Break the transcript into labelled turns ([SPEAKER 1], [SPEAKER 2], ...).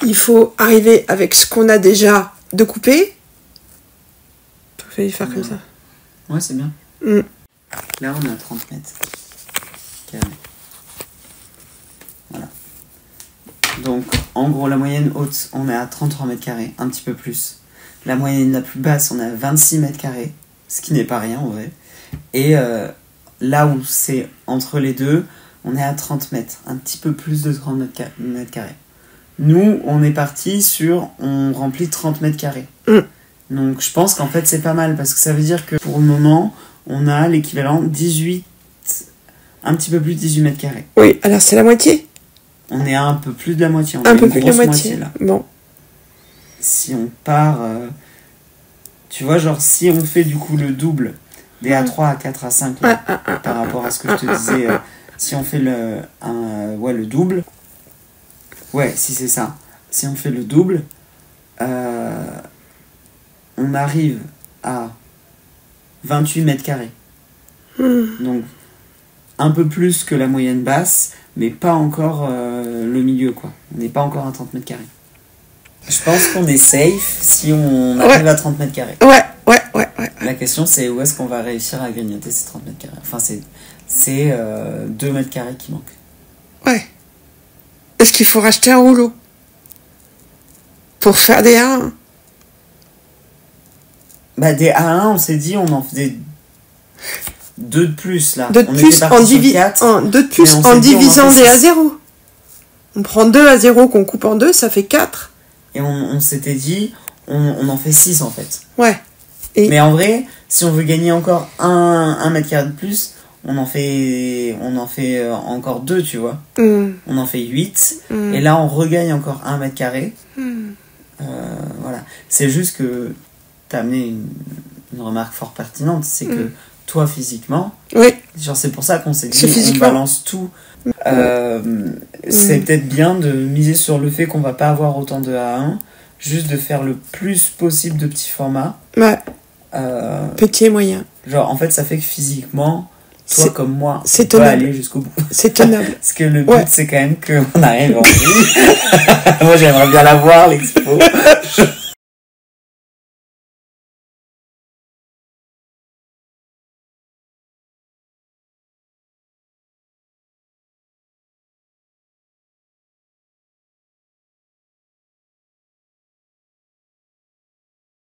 [SPEAKER 1] il faut arriver avec ce qu'on a déjà de couper. Il fallait faire comme ça.
[SPEAKER 2] Ouais, c'est bien. Là, on a 30 mètres carrés. Voilà. Donc, en gros, la moyenne haute, on est à 33 mètres carrés, un petit peu plus. La moyenne la plus basse, on est à 26 mètres carrés, ce qui n'est pas rien en vrai. Et là où c'est entre les deux, on est à 30 mètres, un petit peu plus de 30 mètres carrés. Nous, on est parti sur, on remplit 30 mètres carrés. Donc, je pense qu'en fait, c'est pas mal, parce que ça veut dire que pour le moment, on a l'équivalent 18, un petit peu plus de 18 mètres carrés.
[SPEAKER 1] Oui, alors c'est la moitié.
[SPEAKER 2] On est à un peu plus de la moitié. On
[SPEAKER 1] un
[SPEAKER 2] a
[SPEAKER 1] peu
[SPEAKER 2] une
[SPEAKER 1] plus de la
[SPEAKER 2] grosse
[SPEAKER 1] moitié.
[SPEAKER 2] là.
[SPEAKER 1] Bon.
[SPEAKER 2] Si on part... tu vois, genre, si on fait du coup le double des A3, A4, A5, là, par rapport à ce que je te disais, si on fait le double... Ouais, si c'est ça. Si on fait le double, on arrive à 28 mètres carrés. Donc, un peu plus que la moyenne basse, mais pas encore le milieu, quoi. On n'est pas encore à 30 mètres carrés. Je pense qu'on est safe si on arrive à 30 mètres carrés.
[SPEAKER 1] Ouais.
[SPEAKER 2] La question, c'est où est-ce qu'on va réussir à grignoter ces 30 mètres carrés. Enfin, c'est 2 mètres carrés qui manquent.
[SPEAKER 1] Ouais. Est-ce qu'il faut racheter un rouleau pour faire des A1?
[SPEAKER 2] Bah, des A1, on s'est dit, on en faisait 2 de plus, là.
[SPEAKER 1] Deux de plus en divisant des A0. On prend 2 A0 qu'on coupe en 2, ça fait 4.
[SPEAKER 2] Et on s'était dit, on en fait 6, en fait.
[SPEAKER 1] Ouais.
[SPEAKER 2] Mais en vrai, si on veut gagner encore 1 mètre carré de plus, on en fait encore 2, tu vois. On en fait 8. Et là, on regagne encore 1 mètre carré. Voilà. C'est juste que tu as amené une remarque fort pertinente. C'est que toi, physiquement, genre c'est pour ça qu'on s'est dit, on balance tout. C'est peut-être bien de miser sur le fait qu'on va pas avoir autant de A1. Juste de faire le plus possible de petits formats. Ouais.
[SPEAKER 1] Petit et moyen.
[SPEAKER 2] Genre, en fait, ça fait que physiquement, toi comme moi,
[SPEAKER 1] on
[SPEAKER 2] peut aller jusqu'au bout.
[SPEAKER 1] C'est tenable.
[SPEAKER 2] Parce que le but, c'est quand même qu'on arrive en vie. Moi, j'aimerais bien la voir, l'expo.